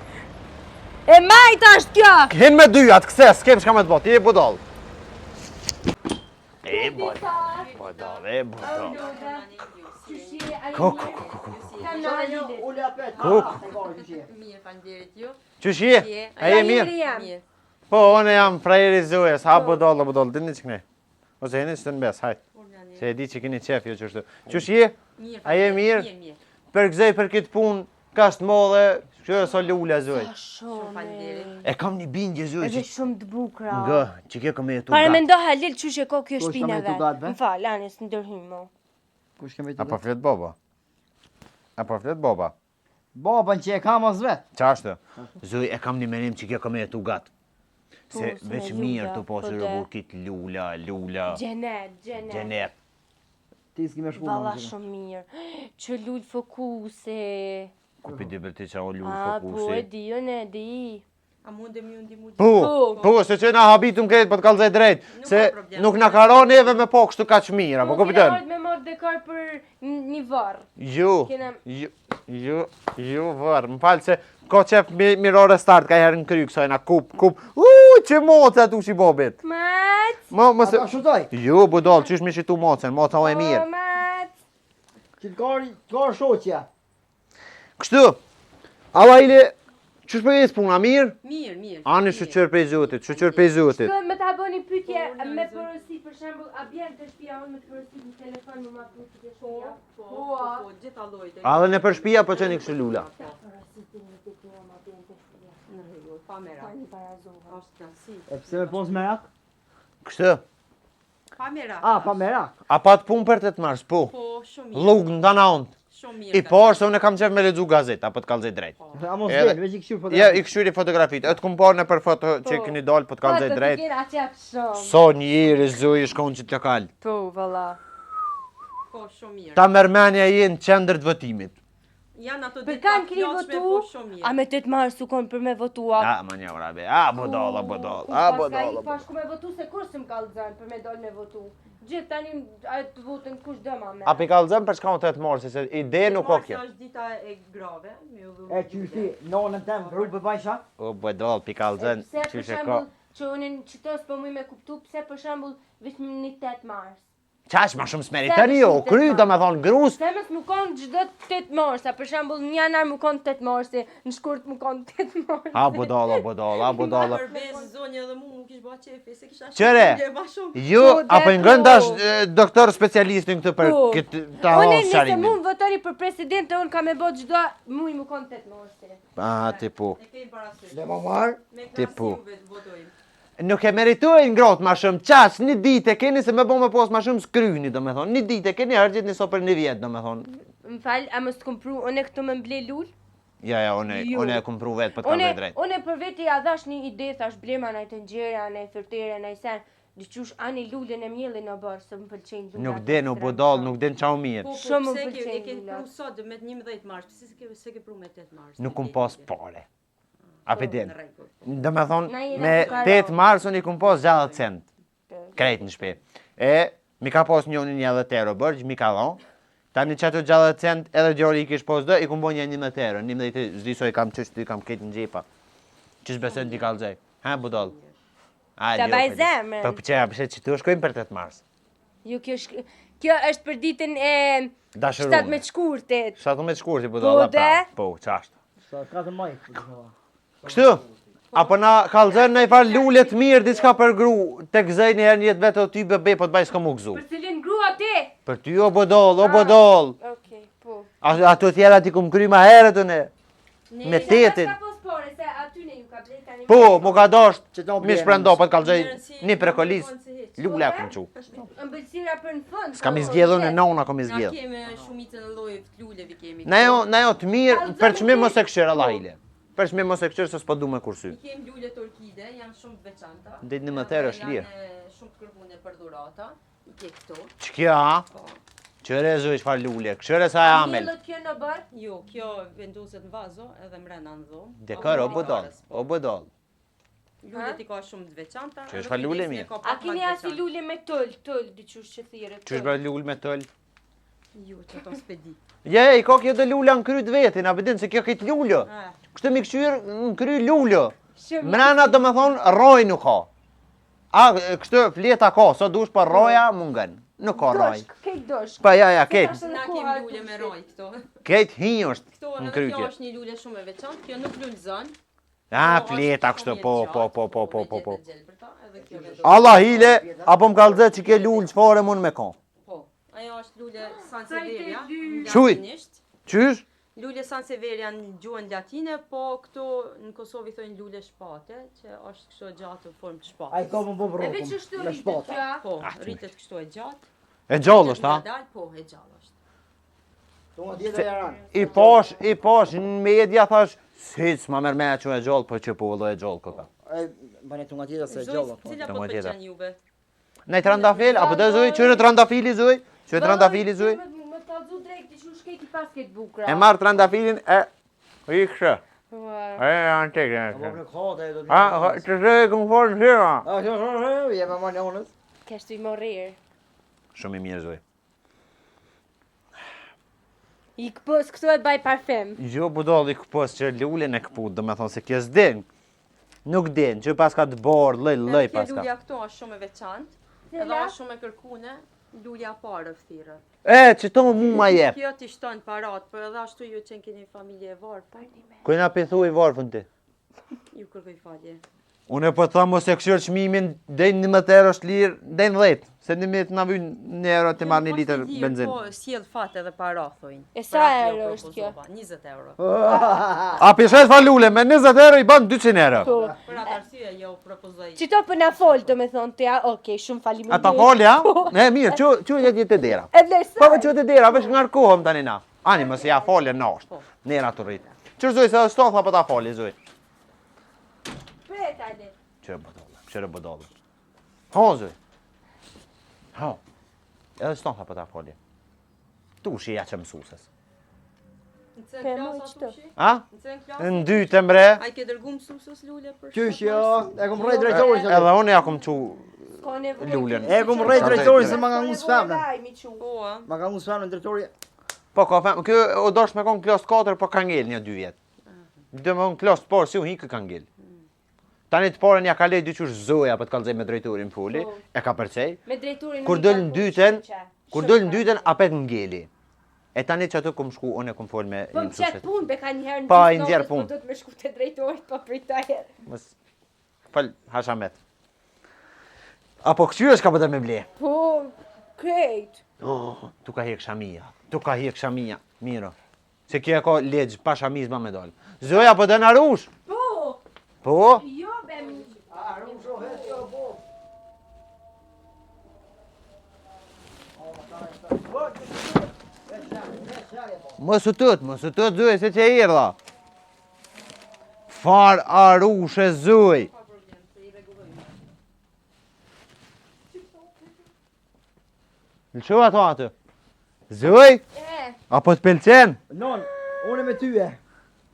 [SPEAKER 2] E majta është kjo.
[SPEAKER 1] Hin me dy, atë këse, s'kem shka me të botë, i e budol. E budol, e budol. Kuk.
[SPEAKER 3] Ule apet.
[SPEAKER 1] Kuk.
[SPEAKER 4] Mirë, falënderit ju.
[SPEAKER 1] Qëshje? A je mirë?
[SPEAKER 4] Mirë.
[SPEAKER 1] Po, une jam frajeri Zues, ha budol, dini që këne. Ose hini që të nbes, hajt. Se e di që kini qef jo qështu. Qëshje?
[SPEAKER 4] Mirë.
[SPEAKER 1] A je mirë?
[SPEAKER 4] Mirë.
[SPEAKER 1] Përgëzej për këtë punë, ka shtë modhe, që e so lula Zues.
[SPEAKER 4] Shumë falënderit.
[SPEAKER 1] E kam një bindje Zues.
[SPEAKER 2] Edhe shumë të bukra.
[SPEAKER 1] Nga, që kjo kam e jetu
[SPEAKER 2] Pare me
[SPEAKER 1] gatë.
[SPEAKER 2] ndo halil qyshe ko kjo
[SPEAKER 3] Kush ka
[SPEAKER 2] shpina
[SPEAKER 3] me jetu
[SPEAKER 2] vetë.
[SPEAKER 3] gatë, be?
[SPEAKER 2] Më falë, anis në dërhim mo.
[SPEAKER 3] Kush kemi
[SPEAKER 1] A
[SPEAKER 3] të
[SPEAKER 1] po flet boba? A po flet boba?
[SPEAKER 3] Babën që e kam as vetë.
[SPEAKER 1] Qashtë? Zuj, e kam një menim që kjo kam e jetu gatë. Se
[SPEAKER 2] s'me
[SPEAKER 1] veç
[SPEAKER 2] lula,
[SPEAKER 1] mirë të posë
[SPEAKER 2] po de.
[SPEAKER 1] rëbur kitë lula.
[SPEAKER 2] Gjenet.
[SPEAKER 1] Gjenet.
[SPEAKER 3] Ti s'ki me shku
[SPEAKER 2] Valla
[SPEAKER 3] në
[SPEAKER 2] shumë mirë. Që lull fokuse.
[SPEAKER 1] Ku pi di për ti qa o lullë
[SPEAKER 2] A, po e
[SPEAKER 1] fokusi.
[SPEAKER 2] di, unë e di.
[SPEAKER 4] A mundem ju ndihmu?
[SPEAKER 1] Po, se që na habitum këtë, po të kalëzaj drejt. Se
[SPEAKER 4] ka problem.
[SPEAKER 1] nuk na ka ra neve me po kështu ka që mira, po kupitën?
[SPEAKER 2] Me marrë dekar për një varë.
[SPEAKER 1] Ju,
[SPEAKER 2] Kena-
[SPEAKER 1] ju vërë, më falë se ko qef mirore start ka herë në kry kësajna, kup. Që moca tu shi bobit.
[SPEAKER 2] Mat!
[SPEAKER 1] Mëse...
[SPEAKER 3] Ata shutoj.
[SPEAKER 1] Ju, budol, qysh mi shitu mocen, moca o e mirë.
[SPEAKER 2] Mat!
[SPEAKER 3] Që t'kar shoqja.
[SPEAKER 1] Kështu, alla ile, qysh për jesë puna mirë?
[SPEAKER 4] Mirë.
[SPEAKER 1] Ani shëqër prej zotit, shëqër prej zotit.
[SPEAKER 2] Shkë me ta bëni pytje me porosit, për shembull, a bjerë të shpia unë me të porosit në telefon më ma porosit e shpia?
[SPEAKER 4] Po, gjitha llojet.
[SPEAKER 1] A dhe në përshpia po qeni kështu lula.
[SPEAKER 2] Porositin në të tira ma bjerë të shpia.
[SPEAKER 4] Pa mera.
[SPEAKER 2] Ta një barazoha.
[SPEAKER 4] Është klasi.
[SPEAKER 3] E pse me pos merak?
[SPEAKER 1] Kështu,
[SPEAKER 4] Pa mera.
[SPEAKER 3] A, pa merak.
[SPEAKER 1] a pa të punë për 8 mars, po.
[SPEAKER 4] Po, shumë mirë.
[SPEAKER 1] Lugë në të naont.
[SPEAKER 4] Shumë mirë.
[SPEAKER 1] I parë se unë kam qef me lexu gazet, apo të kallëzoj drejt.
[SPEAKER 3] A mos
[SPEAKER 1] Edhe-
[SPEAKER 3] del, veç i kështu
[SPEAKER 1] Ja, i këshyri fotografit. E të kum parë në për foto që keni dalë, po të kallëzoj drejt.
[SPEAKER 2] kena qep shumë.
[SPEAKER 1] So njëri zoj shkon që të lokal.
[SPEAKER 2] Po, valla.
[SPEAKER 4] Po, shumë mirë.
[SPEAKER 1] Ta mërmenja jenë qendër të votimit.
[SPEAKER 4] Janë ato
[SPEAKER 2] Për
[SPEAKER 4] ditë
[SPEAKER 2] kanë
[SPEAKER 4] të
[SPEAKER 2] keni
[SPEAKER 4] plotshme,
[SPEAKER 2] votu?
[SPEAKER 4] po shumë mirë.
[SPEAKER 2] A me 8 mars u konë për me votua?
[SPEAKER 1] A, ma një ora be, a, bodol, a, bodol, a, bodol.
[SPEAKER 2] Pas ku me votu se kur s'm kallëzën për me dol me votu. Gjithë tani atë votën kush dëma me.
[SPEAKER 1] A pi kallëzëm për shkon të marsi, se ide nuk o kjo.
[SPEAKER 4] Marsi është dita e grave, me u dhu.
[SPEAKER 3] E qyshi, nonën tem, rrugë për bajsha?
[SPEAKER 1] O, bodol, pi kallëzën,
[SPEAKER 2] Pse
[SPEAKER 1] që
[SPEAKER 2] për
[SPEAKER 1] shë ka.
[SPEAKER 2] shembull që unë në qytet po më me kuptu pse për shembull vetëm në 8 mars.
[SPEAKER 1] Qash ma shumë smeritani jo, kry, do me thonë grus.
[SPEAKER 2] Se mos më konë çdo 8 mars, a për shembull në janar më konë 8 marsi, në shkurt më konë 8 mars.
[SPEAKER 1] A, bodol, a, bodol, a, bodol.
[SPEAKER 4] Për bezë zonjë edhe mu kish ba qefi, se kisha
[SPEAKER 1] Qëre?
[SPEAKER 4] shumë ma shumë.
[SPEAKER 1] Jo,
[SPEAKER 2] Po,
[SPEAKER 1] apo
[SPEAKER 2] dhe
[SPEAKER 1] ngën
[SPEAKER 2] po.
[SPEAKER 1] dash doktor specialistin këtë për
[SPEAKER 2] Po.
[SPEAKER 1] këtë ta
[SPEAKER 2] Unë
[SPEAKER 1] hos
[SPEAKER 2] nëse
[SPEAKER 1] qarimin.
[SPEAKER 2] mu më votari për presidente, unë kam e bot çdo muj më konë 8 marsi.
[SPEAKER 1] A, ti po.
[SPEAKER 4] E kejnë parasysh.
[SPEAKER 3] Dhe më marë?
[SPEAKER 4] Me
[SPEAKER 1] Tipu.
[SPEAKER 4] klasi juve të votojmë.
[SPEAKER 1] Nuk e meritojnë ngrot ma shumë qas, një ditë e keni se me bo me pos ma shumë skryni, do me thonë. Një ditë e keni argjit një so për një vjetë, do me thonë.
[SPEAKER 2] Më fal, a mos të kompru, unë këtu më mble lul?
[SPEAKER 1] Ja,
[SPEAKER 2] Jo.
[SPEAKER 1] unë e kumpru vetë për të kalë drejt.
[SPEAKER 2] Unë për veti ja dhash një ide, thash blema në të ngjera, në thyrtere, në sen. Diqysh ani lulën e mjellin në barë, se më pëlqejnë lulat.
[SPEAKER 1] Nuk den u bodol, nuk den qau mirë.
[SPEAKER 4] Po,
[SPEAKER 2] Shumë më
[SPEAKER 4] pse e
[SPEAKER 2] pëlqejnë
[SPEAKER 4] ke
[SPEAKER 2] lulat.
[SPEAKER 4] pru sot me 11 mars, pse se ke pru me 8 mars?
[SPEAKER 1] Nuk kum pas pare. A pe den.
[SPEAKER 4] Në rregull.
[SPEAKER 1] Do me thonë,
[SPEAKER 2] Na jena
[SPEAKER 1] me
[SPEAKER 2] fukara.
[SPEAKER 1] 8 mars unë i kum pas 60 cent. Krejt në shpe. E, mi ka pas njoni një edhe tero bërgj, mi ka dhon. Tani që ato 60 cent edhe gjori i kish pas dhe, i kum bo një 11 tero. 11 të zdisoj kam qështë, i kam ketë në gjepa. Qështë besën t'i kalëzaj. Ha, budol.
[SPEAKER 2] Ta baj zemrën.
[SPEAKER 1] Po pëqeja, pëse që tu shkojmë për 8 mars.
[SPEAKER 2] Jo, kjo është për ditën e
[SPEAKER 1] Dashurume.
[SPEAKER 2] 17 shkurtit.
[SPEAKER 1] 17 shkurti, budol.
[SPEAKER 2] Po, dhe?
[SPEAKER 1] Po, qashtë.
[SPEAKER 3] Sa 4 maj.
[SPEAKER 1] Kështu? Apo na kalëzën në i farë lullet mirë, diçka për gru, të gëzej një herë njëtë vetë o ty bebe, po të baj s'ka mu gëzu.
[SPEAKER 2] Për cilin grua ti?
[SPEAKER 1] Për ty o bodol, o bodol.
[SPEAKER 2] Okej, po.
[SPEAKER 1] Ato tjera ti kum kry ma herët unë. Me tetin.
[SPEAKER 2] Ka pos pore, se aty ne ju ka blej tani.
[SPEAKER 1] Po, mu ka dasht,
[SPEAKER 3] Që do
[SPEAKER 1] mi
[SPEAKER 3] bjerë,
[SPEAKER 1] shprendo, po të kalëzej
[SPEAKER 4] Njerën
[SPEAKER 1] një prekolis.
[SPEAKER 4] si
[SPEAKER 1] Lulla kum qu.
[SPEAKER 2] Ëmbëlsira për në fund.
[SPEAKER 1] S'kam i zgjedhur në nona, kom i
[SPEAKER 4] Na
[SPEAKER 1] zgjedhur.
[SPEAKER 4] keme shumicën e llojeve të lulevi kemi.
[SPEAKER 1] Na jo të mirë, për çmim mos e këshir, Allah ile. Për çmim mos e këshir, se s'po du me kursy.
[SPEAKER 4] I kemi lulet orkide, janë shumë të veçanta.
[SPEAKER 1] Dhe një më tërë është lirë.
[SPEAKER 4] Janë shumë të kërkune për dhurata. I ke këto.
[SPEAKER 1] Që kjo, ha?
[SPEAKER 4] Po.
[SPEAKER 1] Qëre zoj çfarë lule, këshire sa e amel.
[SPEAKER 2] Njëllët kjo në bërë?
[SPEAKER 4] Jo, kjo vendoset në vazo edhe mrena në dhomë.
[SPEAKER 1] Dekor, o
[SPEAKER 4] Apo
[SPEAKER 1] bodol,
[SPEAKER 4] dikares, po.
[SPEAKER 1] o bodol.
[SPEAKER 4] Lulet i ka shumë të veçanta.
[SPEAKER 1] Që është
[SPEAKER 4] edhe
[SPEAKER 1] fa lule
[SPEAKER 4] kujdesni e
[SPEAKER 1] mirë.
[SPEAKER 4] ka
[SPEAKER 2] A
[SPEAKER 4] pak
[SPEAKER 2] keni
[SPEAKER 4] më të
[SPEAKER 2] asi
[SPEAKER 4] veçantë.
[SPEAKER 2] lule me tëll, diqush që thire?
[SPEAKER 1] Që është bërë lull me tëll.
[SPEAKER 4] Jo, që ato s'pedi.
[SPEAKER 1] Ja, i ka kjo dhe lulla në kryt vetin, a bedin se kjo këtë lullo. Kështë mi këshyr në kry lullo. Mrena do me thonë, roj nuk ka. A, kështë fleta ka, so dush për roja mungen. Nuk ka roj.
[SPEAKER 2] Doshk, kejt doshk.
[SPEAKER 1] Pa ja, ketë.
[SPEAKER 4] Na kemi lule me roj këto.
[SPEAKER 1] Ketë hi është
[SPEAKER 4] Këto
[SPEAKER 1] në
[SPEAKER 4] edhe kjo
[SPEAKER 1] krytje.
[SPEAKER 4] është një lule shumë e veçantë, kjo nuk lulëzon.
[SPEAKER 1] A,
[SPEAKER 4] Kjo
[SPEAKER 1] fleta
[SPEAKER 4] është
[SPEAKER 1] kështë,
[SPEAKER 4] shumë e
[SPEAKER 1] po.
[SPEAKER 4] gjatë, me gjethe gjelbërta, edhe kjo vendoset.
[SPEAKER 1] Allah hile, apo më kalëzët që ke lullë që fare mund me ka.
[SPEAKER 4] Po, ajo është lule Sanseveria,
[SPEAKER 1] Shuj.
[SPEAKER 4] latinisht.
[SPEAKER 1] Qysh?
[SPEAKER 4] Lule Sanseveria në gjuhën latine, po këto në Kosovë i thojnë lule shpate, që është kështu e gjatë në formë të
[SPEAKER 3] A i
[SPEAKER 4] shpatës.
[SPEAKER 3] ka më bo
[SPEAKER 2] E
[SPEAKER 3] brokëm.
[SPEAKER 2] veç është
[SPEAKER 3] Me
[SPEAKER 2] rritet
[SPEAKER 3] shpata.
[SPEAKER 2] kjo.
[SPEAKER 4] Po, rritet kështu e gjatë.
[SPEAKER 1] E gjallë është, ha?
[SPEAKER 4] Ngadalë, po, e gjallë është.
[SPEAKER 3] Tunga tjetër jaran.
[SPEAKER 1] I pash në media thash, si s'ma mërë me që e gjallë, po që po vëllë e gjallë këta.
[SPEAKER 3] Bane tunga tjetër se
[SPEAKER 4] Zoj,
[SPEAKER 3] gjallë.
[SPEAKER 4] cila
[SPEAKER 1] të
[SPEAKER 4] po
[SPEAKER 1] më
[SPEAKER 4] të
[SPEAKER 1] tjetër.
[SPEAKER 4] pëlqen juve?
[SPEAKER 1] Nej trandafil, apo dhe zoj, qërë trandafili zoj? Qërë trandafili zoj?
[SPEAKER 2] Më kalzu drejt, diqush kejt i pas këtë bukra.
[SPEAKER 1] E marë trandafilin, i kështë.
[SPEAKER 2] Ua.
[SPEAKER 1] Janë të
[SPEAKER 3] A
[SPEAKER 1] këtë.
[SPEAKER 3] bo në kohët e do të
[SPEAKER 1] Ha, të zë këmë forë në shira.
[SPEAKER 3] A, jema ma në unës.
[SPEAKER 2] Keshtu i morirë.
[SPEAKER 1] Shumë i mirë zoj.
[SPEAKER 2] I këpës këtu e baj parfem.
[SPEAKER 1] Jo, budolli këpës që lullin e këput, do me thonë se kjo s'din. Nuk din, që pas ka të borë, lëj pas
[SPEAKER 4] Kjo
[SPEAKER 1] ka.
[SPEAKER 4] lulja këto është shumë e veçantë, edhe
[SPEAKER 2] Cila?
[SPEAKER 4] është shumë e kërkune, lulja parë thirrët.
[SPEAKER 1] Që to mu ma jep.
[SPEAKER 4] Kjo t'i shton parat, por edhe ashtu ju që keni familje e varë, po
[SPEAKER 1] Kujna pithu i varfën ti.
[SPEAKER 4] ju kërkoj falje.
[SPEAKER 1] Unë po thëmë mos e këshirë qmimin, dejnë 11 euro është lirë, dejnë 10. Se 11 na vynë 1 euro të marrë 1 litër benzin.
[SPEAKER 4] Po, sjell fat edhe para thojnë.
[SPEAKER 2] E sa euro është kjo?
[SPEAKER 4] 20 euro.
[SPEAKER 1] A pishet falule, me 20 euro i banë 200 euro.
[SPEAKER 2] Po.
[SPEAKER 4] Për atë arsye jo propozoj.
[SPEAKER 2] Qito për na fol, do me thonë të ja, okej, shumë faleminderit.
[SPEAKER 1] Ata folja? E mirë, që jetë jetë e dera.
[SPEAKER 2] E vlerësoj.
[SPEAKER 1] Po që të dera, vesh ngarkohem tani na. Ani, mos ja folje nasht. Nera të rrit. Qërë Zoj, se stofla po ta folje, Zoj.
[SPEAKER 2] Pret, Halil.
[SPEAKER 1] Qërë bëdollë. Ha, Zoj. Ha. Edhe stofla po ta folje. Tu shi ja që mësusës.
[SPEAKER 4] Në cënë klasë ato shi?
[SPEAKER 1] A?
[SPEAKER 4] Në cënë klasë?
[SPEAKER 1] Në dytë, bre.
[SPEAKER 4] A i ke dërgu mësusës lule për
[SPEAKER 3] Qysh jo, e kom rrej drejtorin.
[SPEAKER 1] Edhe unë ja kom qu
[SPEAKER 2] S'ka nevojë.
[SPEAKER 1] Lulën.
[SPEAKER 3] E kom rrej drejtorin se ma ka ngus femnën.
[SPEAKER 4] Po, a?
[SPEAKER 3] Ma ka ngus femnën drejtori.
[SPEAKER 1] Po, ka fem, kjo o dosh me kon klas 4, po ka ngel një 2 vjet. Dhe me kon klas por, si u hikë ka ngel. Tani të porën ja ka lej dyqysh Zoja për të kallëzej me drejtorin fuli, e ka përcej.
[SPEAKER 2] Me drejtorin.
[SPEAKER 1] Kur dol në dytën, apet ngeli. E tani që ato kom shku, unë e kom fol me
[SPEAKER 2] Po më qëtë punë, be ka njëherë në
[SPEAKER 1] Pa,
[SPEAKER 2] dytë
[SPEAKER 1] i nxjerr
[SPEAKER 2] natës,
[SPEAKER 1] punë.
[SPEAKER 2] Po do të me shku të drejtorit, po prita herë.
[SPEAKER 1] Mos fal hashamet. Apo këqyre s'ka pëtë me ble.
[SPEAKER 2] Po, krejt.
[SPEAKER 1] Oh, tu ka hek shamia. Tu ka hek shamia. Miro. Se kjo e ka legj pa shamizma me dal. Zoja po dën arush.
[SPEAKER 2] Po,
[SPEAKER 1] Po?
[SPEAKER 2] jo be mi.
[SPEAKER 1] Mos u tut Zoja se që e erdha. Far arush e Zoj. Lësho ato atë. Zoj? Apo të pëlqen?
[SPEAKER 3] Non, unë me ty e.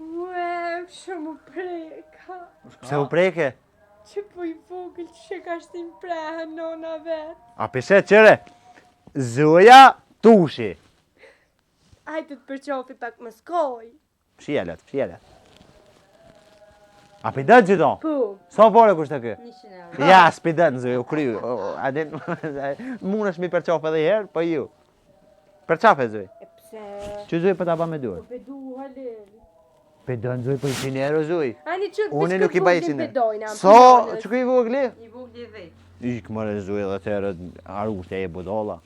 [SPEAKER 2] Ue, shumë preka.
[SPEAKER 1] Pse u preke?
[SPEAKER 2] Që po i vogël që ka shtim prehë nona vetë.
[SPEAKER 1] A peshe qëre? Zoja tushi.
[SPEAKER 2] Hajtë të përqofi pak më skoj.
[SPEAKER 1] Fsjelet. A pëjdët gjitho?
[SPEAKER 2] Po.
[SPEAKER 1] Sa pare kushtë të kë?
[SPEAKER 4] 100 euro.
[SPEAKER 1] Ja, s'pëjdët Zoj, u kryu. Adin, mund është mi përqof edhe herë, po ju. Përqafe Zoj.
[SPEAKER 2] E pse?
[SPEAKER 1] Që Zoj për ta ba me dur?
[SPEAKER 2] Po pedu Halil.
[SPEAKER 1] Pëjdën Zoj për 100 euro Zoj.
[SPEAKER 2] Ani që
[SPEAKER 1] Unë nuk i baj 100 euro.
[SPEAKER 2] pedojna.
[SPEAKER 1] So, që ku i vogli?
[SPEAKER 4] I vogli 10.
[SPEAKER 1] Ik mëre Zoj edhe të herë arusht e budolla.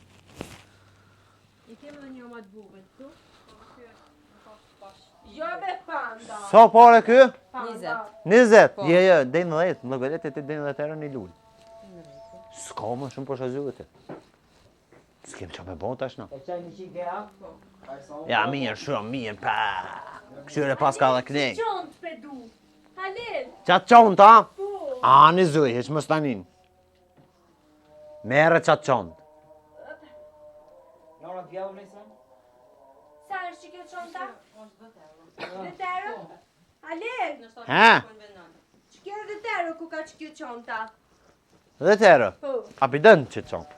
[SPEAKER 4] I kemë dhe një matë buve këtu.
[SPEAKER 2] Jo be panda.
[SPEAKER 1] Sa pare kë?
[SPEAKER 4] 20.
[SPEAKER 1] 20?
[SPEAKER 4] Po.
[SPEAKER 1] Je, 19, më gëllet e të 19 euro një lull. S'ka më shumë për shazuvët e. S'kem qa me bon tash na.
[SPEAKER 3] E qaj një qik e a?
[SPEAKER 1] Ja, mirë, shumë mirë, pa. Këshyre pas ka dhe knej.
[SPEAKER 2] Qont pedu. Halil.
[SPEAKER 1] Qatë qonë ta?
[SPEAKER 2] Po.
[SPEAKER 1] Ani Zoj, heq më stanin. Mere qatë qonë.
[SPEAKER 3] Nora t'gjallë nëjse?
[SPEAKER 2] Sa është që kjo qonta? 10 euro? Halil.
[SPEAKER 1] Ha?
[SPEAKER 2] Që kjo 10 euro ku ka që kjo qonta?
[SPEAKER 1] 10 euro.
[SPEAKER 2] Po.
[SPEAKER 1] A pëjdën që qonë.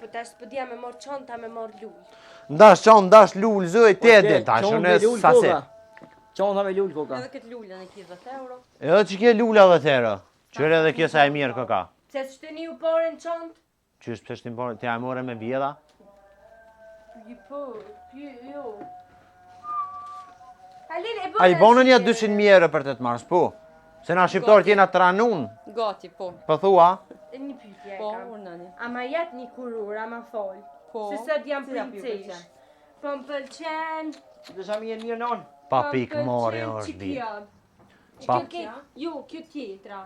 [SPEAKER 2] Po tash s'pëdja me mor qonta me mor lull.
[SPEAKER 1] Ndash qonë, ndash lull, Zoj, te dhe tash, unë e sase.
[SPEAKER 3] Qonda me lull koka.
[SPEAKER 4] Edhe këtë lullën e ki 10 euro.
[SPEAKER 1] Edhe që kje lulla 10 euro. Qyre edhe kjo sa e mirë këka.
[SPEAKER 2] Pse s'shteni u porën qont?
[SPEAKER 1] Qysh pëse shtim porë, të amore me vjeda?
[SPEAKER 2] Jo. Halil e
[SPEAKER 1] A i bonën ja 200.000 euro për të të marrës, po. Se na shqiptarët jena të ranun.
[SPEAKER 4] Gati, po.
[SPEAKER 1] Po thua?
[SPEAKER 2] Një pytje e
[SPEAKER 4] Po,
[SPEAKER 2] kam.
[SPEAKER 4] urnani.
[SPEAKER 2] Ama jet një kurur, ama fol.
[SPEAKER 4] Po.
[SPEAKER 2] Se sot jam
[SPEAKER 4] Cila pi
[SPEAKER 2] princesh.
[SPEAKER 4] pëlqen?
[SPEAKER 2] Po më pëlqen.
[SPEAKER 3] Dhe shami e mirë non.
[SPEAKER 1] Pa
[SPEAKER 2] po
[SPEAKER 1] pikë
[SPEAKER 2] më
[SPEAKER 1] mori
[SPEAKER 2] pëlqen
[SPEAKER 1] është di.
[SPEAKER 2] qikja.
[SPEAKER 1] Pa-
[SPEAKER 2] Jo, kjo tjetra.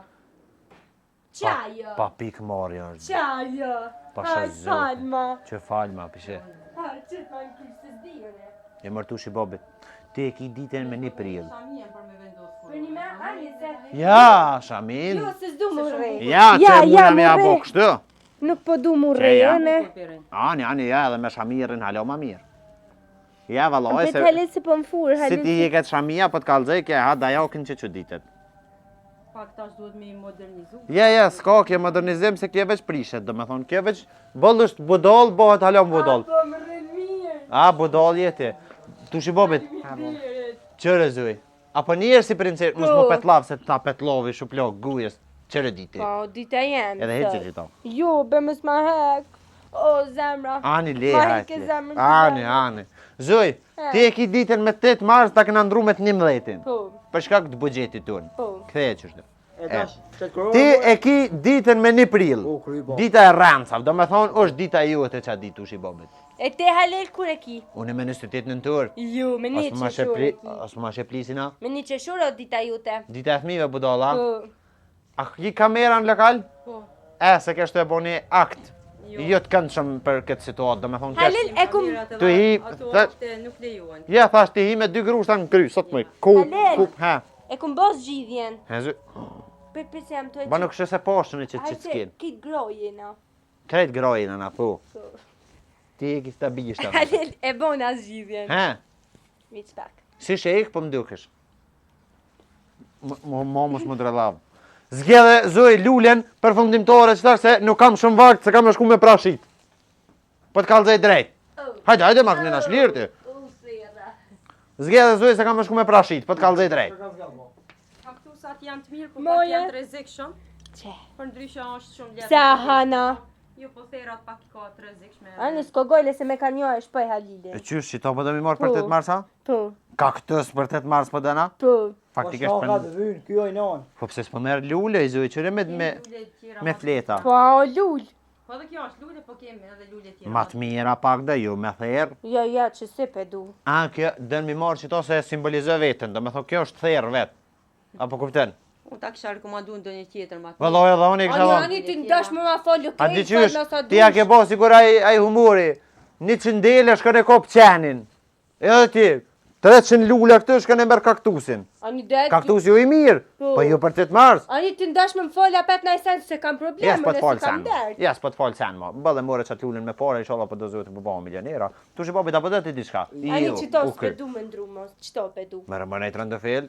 [SPEAKER 2] Qaja.
[SPEAKER 1] Pa pikë mori është di.
[SPEAKER 2] Qaja.
[SPEAKER 1] Pa
[SPEAKER 2] Haj,
[SPEAKER 1] shazot.
[SPEAKER 2] falma.
[SPEAKER 1] Që falma, pishe.
[SPEAKER 2] Ha, qëtë ma në kërë se zdijone.
[SPEAKER 1] E mërtu shi bobit. Ti e ki ditën me një prill.
[SPEAKER 4] Shamien për me vendosë.
[SPEAKER 2] Për një me, ani se...
[SPEAKER 1] Ja, Shamin.
[SPEAKER 2] Jo, se s'du mu rrej.
[SPEAKER 1] Ja, që muna me ja bo kështu.
[SPEAKER 2] Nuk po du mu
[SPEAKER 1] Që
[SPEAKER 2] rrej,
[SPEAKER 1] ja.
[SPEAKER 2] ne.
[SPEAKER 1] Ani, ja, edhe me Shamirin halo ma mirë. Ja, valoj,
[SPEAKER 2] Për
[SPEAKER 1] se...
[SPEAKER 2] Halil se po më furë,
[SPEAKER 1] Si
[SPEAKER 2] Halil.
[SPEAKER 1] ti heket Shamia, po t'kallëzej, ke ha dajokin që ditet.
[SPEAKER 4] Pak tash duhet me i modernizu.
[SPEAKER 1] Ja, s'ka, kje modernizim se kje veç prishet, do me thonë, kje veç bëllësht budol, bëhet halon budol.
[SPEAKER 2] Po më rrej mirë.
[SPEAKER 1] A, budol jeti. Tu shi bobit, qëre zuj. Apo njerë si princesh, mos më petlav se ta petlovi, shuplok, gujës, qëre diti.
[SPEAKER 2] Po, dita jem.
[SPEAKER 1] Edhe heqë që to.
[SPEAKER 2] Jo, be mës ma hek. O, zemra.
[SPEAKER 1] Ani le,
[SPEAKER 2] Ma
[SPEAKER 1] hajt
[SPEAKER 2] heke
[SPEAKER 1] le.
[SPEAKER 2] zemrën
[SPEAKER 1] Ani. Zuj, ti e ki ditën me 8 mars ta këna ndru me të 11-in.
[SPEAKER 2] Po,
[SPEAKER 1] Për shkak të bugjetit tonë.
[SPEAKER 2] po.
[SPEAKER 1] Ktheje qështë.
[SPEAKER 3] E tash, qëtë korona.
[SPEAKER 1] Ti e ki ditën me 1 prill.
[SPEAKER 3] O, kry bo.
[SPEAKER 1] Dita e rancave, do me thonë, është dita juët e qa ditu shi bobit.
[SPEAKER 2] E te Halil kur e ki?
[SPEAKER 1] Unë me 28 nëntor.
[SPEAKER 2] Jo, me një
[SPEAKER 1] Asë
[SPEAKER 2] qeshur e ki.
[SPEAKER 1] ma sheplisina.
[SPEAKER 2] Me një qeshur o dita jute.
[SPEAKER 1] Dita e fmive budolla.
[SPEAKER 2] Po,
[SPEAKER 1] A ki kamera në lokal?
[SPEAKER 4] Po.
[SPEAKER 1] Se kështë e boni akt. jo të këndshëm për këtë situatë, domethënë
[SPEAKER 2] Halil, e kum...
[SPEAKER 1] Të hi-
[SPEAKER 4] Ato
[SPEAKER 1] të-
[SPEAKER 4] akte nuk lejohen.
[SPEAKER 1] Ja, thash ti hi me 2 grushta në kry, sot më. Kup, ha.
[SPEAKER 2] E kum bos zgjidhjen.
[SPEAKER 1] Hezu.
[SPEAKER 2] Për se jam të
[SPEAKER 1] Ba nuk shese poshën që të s'kin.
[SPEAKER 2] Kitë groje, no.
[SPEAKER 1] Krejt grojnë na thu. Ti e ki stabilisht.
[SPEAKER 2] Halil, e bona zgjidhjen.
[SPEAKER 1] Ha?
[SPEAKER 2] Mi çpak.
[SPEAKER 1] Si shek po më dukesh. Mos më drelav. Zgjedhe zoj lulen përfundimtore që thash se nuk kam shumë vakt se kam me shku me prashit. Po të kallëzoj drejt. Hajde, ma këni nash lirë ti. Zgjedhe zoj se kam me shku me prashit, po të kallëzoj drejt.
[SPEAKER 4] Kaktusat janë të mirë, po
[SPEAKER 2] Moje.
[SPEAKER 4] pak janë të rrezikshëm.
[SPEAKER 2] Që?
[SPEAKER 4] Për ndryshe është shumë lehtë.
[SPEAKER 2] Se hana.
[SPEAKER 4] Jo, po therat pak ka të rrezikshme.
[SPEAKER 2] Ani skogojle se me ka njohë e shpoj
[SPEAKER 1] E
[SPEAKER 2] Halilin.
[SPEAKER 1] qysh që to po do mi marrë për 8 marsa?
[SPEAKER 2] Po,
[SPEAKER 1] Kaktus për 8 mars po dëna?
[SPEAKER 2] po.
[SPEAKER 1] Faktikisht
[SPEAKER 3] Po ka
[SPEAKER 1] për...
[SPEAKER 3] të vynë, kjo i non.
[SPEAKER 1] Po pse s'po merr lule i zoj qëre me fleta.
[SPEAKER 2] Po, o lull.
[SPEAKER 4] Po dhe kjo është lule, po kemi edhe lule tjera.
[SPEAKER 1] Ma të mira pak dhe ju me therë.
[SPEAKER 2] Ja, që se pe du.
[SPEAKER 1] A, kjo dën mi marrë që to se simbolizoj vetën, do me thon kjo është therë vetë. Apo kupten?
[SPEAKER 4] Unë ta kisha rekomandu në ndonjë tjetër ma.
[SPEAKER 1] Vëlloj edhe unë i kisha thonë.
[SPEAKER 2] Ani ti ndash më ma folë,
[SPEAKER 1] A di qysh, ti ja ke bo sigur ai humori. 100 dele shkën e kop qenin. Edhe ti, 300 lule këtë shkën e merr kaktusin.
[SPEAKER 2] Ani det.
[SPEAKER 1] Kaktusi ju i mirë,
[SPEAKER 2] Po.
[SPEAKER 1] po ju për 8 mars.
[SPEAKER 2] Ani ti ndash më folë apet në sen se kam probleme,
[SPEAKER 1] Ja s'po të fol
[SPEAKER 2] se kam
[SPEAKER 1] sen.
[SPEAKER 2] dert.
[SPEAKER 1] Ja s'po të fol sen mo. Bëllë more çat lulen me parë, inshallah po do zotë po bëu milionera. Tu shi babi apo do ti diçka.
[SPEAKER 2] Ani çto s'pe du më ndru mos, çto pe du.
[SPEAKER 1] Merë më nej trëndëfil,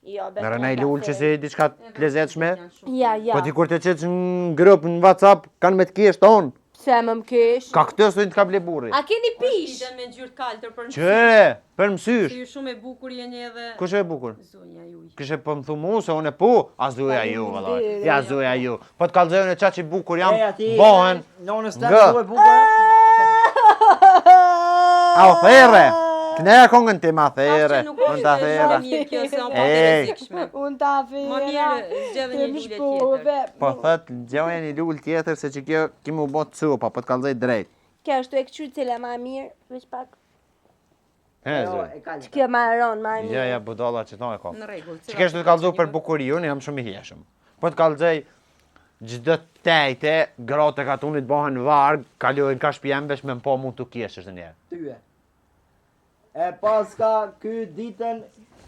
[SPEAKER 2] Jo, be.
[SPEAKER 1] merë nej lul që si diçka të lezetshme.
[SPEAKER 2] Ja.
[SPEAKER 1] Po ti kur të qetë në grup në WhatsApp, kanë me të kesh tonë.
[SPEAKER 2] Pse më kesh?
[SPEAKER 1] Kaktusin të ka ble burri.
[SPEAKER 2] A keni pish?
[SPEAKER 4] Ishte me ngjyrë kaltër për
[SPEAKER 1] Qëre, për mësysh.
[SPEAKER 4] Se ju shumë e bukur jeni edhe
[SPEAKER 1] Kush e bukur?
[SPEAKER 4] zonja juaj.
[SPEAKER 1] Kishe po më thu mu se unë e pu, a zuja ju, vëllaj.
[SPEAKER 2] Faleminderit.
[SPEAKER 1] Ja zuja ju. Po të kalzojnë e qa që bukur jam,
[SPEAKER 3] E ati,
[SPEAKER 1] bohen.
[SPEAKER 3] nonës
[SPEAKER 1] Nga.
[SPEAKER 3] të duhe bukur.
[SPEAKER 1] A o there, të ne e kongën ti ma there,
[SPEAKER 4] Thashë nuk
[SPEAKER 1] unë ta
[SPEAKER 4] është
[SPEAKER 1] there.
[SPEAKER 4] më mirë kjo se unë pa të
[SPEAKER 1] Ej.
[SPEAKER 4] rrezikshme.
[SPEAKER 2] Unë ta fera.
[SPEAKER 4] Më mirë zgjedhë një lule tjetër.
[SPEAKER 1] Po thët, gjoja një lull tjetër se që kjo ki mu bot cupa, po të kalzoj drejt.
[SPEAKER 2] Kjo është e këqyr cila ma mirë, veç pak.
[SPEAKER 1] He,
[SPEAKER 3] Jo,
[SPEAKER 1] zuj.
[SPEAKER 3] e kalë.
[SPEAKER 2] Kjo ma ron ma mirë.
[SPEAKER 1] Ja, budalla që ta e ka.
[SPEAKER 4] Në rregull.
[SPEAKER 1] Që kesh të kalzu për bukuri, unë jam shumë i hjeshëm. Po të kalzoj gjdo tejte, gratë e katunit bëhen vargë, kalojnë ka shpijem vesh me më po mund të kjesh është njerë.
[SPEAKER 3] Tyje. E paska ky ditën,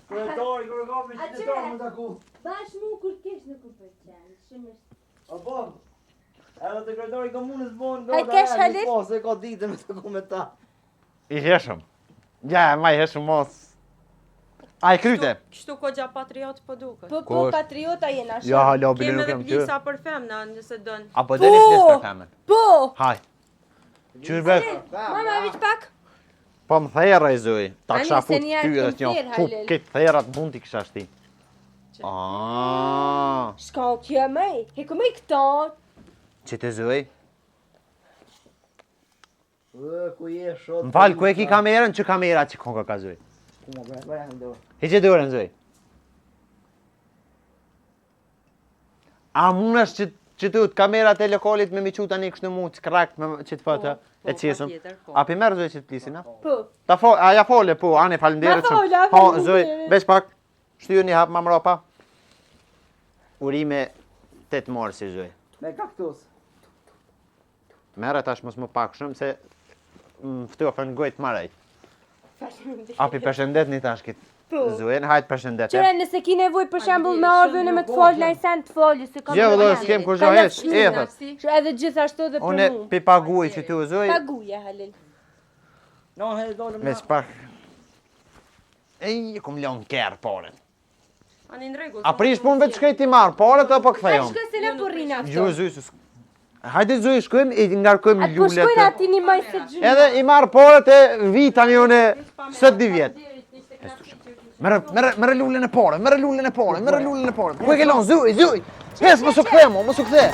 [SPEAKER 3] kryetori, kërë ka me qytetarë më taku.
[SPEAKER 2] Bash mu kur kesh në kupër qenë, shumë
[SPEAKER 3] O po, edhe të kryetori komunës bon,
[SPEAKER 2] Hajt kesh, Halil?
[SPEAKER 3] Po, se ka ditën me taku me ta.
[SPEAKER 1] I hjeshëm. Ja, ma i hjeshëm mos. A i kryte?
[SPEAKER 4] Kështu kogja patriot po duket.
[SPEAKER 2] Po,
[SPEAKER 1] Ko është?
[SPEAKER 2] patriota jena shumë.
[SPEAKER 1] Ja, hala, bile
[SPEAKER 4] Kemi
[SPEAKER 1] nuk
[SPEAKER 4] edhe
[SPEAKER 1] jam ty.
[SPEAKER 4] blisa për femna nëse dën.
[SPEAKER 1] Apo dhe një flis për femen.
[SPEAKER 2] Po!
[SPEAKER 1] Haj. Qysh be?
[SPEAKER 2] Mama, veç pak.
[SPEAKER 1] Po më thera i zuj. Ta
[SPEAKER 2] Tani,
[SPEAKER 1] kisha
[SPEAKER 2] se
[SPEAKER 1] fut
[SPEAKER 2] njerë
[SPEAKER 1] ty dhe
[SPEAKER 2] kum
[SPEAKER 1] t'njo.
[SPEAKER 2] therë,
[SPEAKER 1] Fup,
[SPEAKER 2] Halil.
[SPEAKER 1] këtë therat mund t'i kisha shti. Aaaa.
[SPEAKER 2] Shka o kjo mej, he ku mej këto.
[SPEAKER 1] Që të zuj?
[SPEAKER 3] Ku je shot.
[SPEAKER 1] Më falë, ku e ki kamerën, që kamera që konga ka zuj?
[SPEAKER 3] Ku më bëra në dorë.
[SPEAKER 1] Hi që dorën zuj? A mund është që tu të kamerat e lokalit me mi quta një kështë në mu, që krakt me që të fëtë,
[SPEAKER 4] Po,
[SPEAKER 1] e qesëm.
[SPEAKER 4] patjetër, po.
[SPEAKER 1] A pi merë zuj që të plisin, a?
[SPEAKER 2] Po.
[SPEAKER 1] Ta fol, a ja fole, po, ane falenderit
[SPEAKER 2] Ma fole, a
[SPEAKER 1] Po,
[SPEAKER 2] falenderit.
[SPEAKER 1] zuj, besh pak, shtyju një hap ma mrapa. Urime 8 morë si zuj.
[SPEAKER 3] Me kaktus.
[SPEAKER 1] Mere tash mos më pak shumë se ftofën gojtë maraj. Api përshëndet një tash kitë
[SPEAKER 2] Po.
[SPEAKER 1] zujen, hajtë përshëndet.
[SPEAKER 2] Qëre nëse ki nevoj për shembull me ardhën e me të folë, na i sen të folë, se kam
[SPEAKER 1] Jo,
[SPEAKER 2] nevojë.
[SPEAKER 1] vëllai, s'kem kur
[SPEAKER 2] Ka
[SPEAKER 1] gjo heq,
[SPEAKER 2] lafshmi,
[SPEAKER 1] ethet.
[SPEAKER 2] Që edhe gjithashtu dhe për
[SPEAKER 1] Unë
[SPEAKER 2] mu.
[SPEAKER 1] pi paguaj që tu zuj,
[SPEAKER 2] Paguje, Halil.
[SPEAKER 3] Non, he dolëm
[SPEAKER 1] me
[SPEAKER 3] na.
[SPEAKER 1] s'pak. Ej, kum lon kërë porën.
[SPEAKER 4] Ani në rregull.
[SPEAKER 1] A prish pun vetë shkej ti marë porët apo
[SPEAKER 2] Ka
[SPEAKER 1] kthejom?
[SPEAKER 2] shkë se ne po rrina
[SPEAKER 1] Jo,
[SPEAKER 2] këto.
[SPEAKER 1] zuj, hajde zuj, shkojmë, i ngarkojmë
[SPEAKER 2] Atë po
[SPEAKER 1] lullet.
[SPEAKER 2] shkojnë ati një maj se gjymë.
[SPEAKER 1] Edhe i marë porët e vitani une 7 vjetë. Mere lullën e porën, mere lullën e porën, mere lullën e porën. Ku e ke lon, zuj, zuj! Hes, më su kthemo, më su kthe.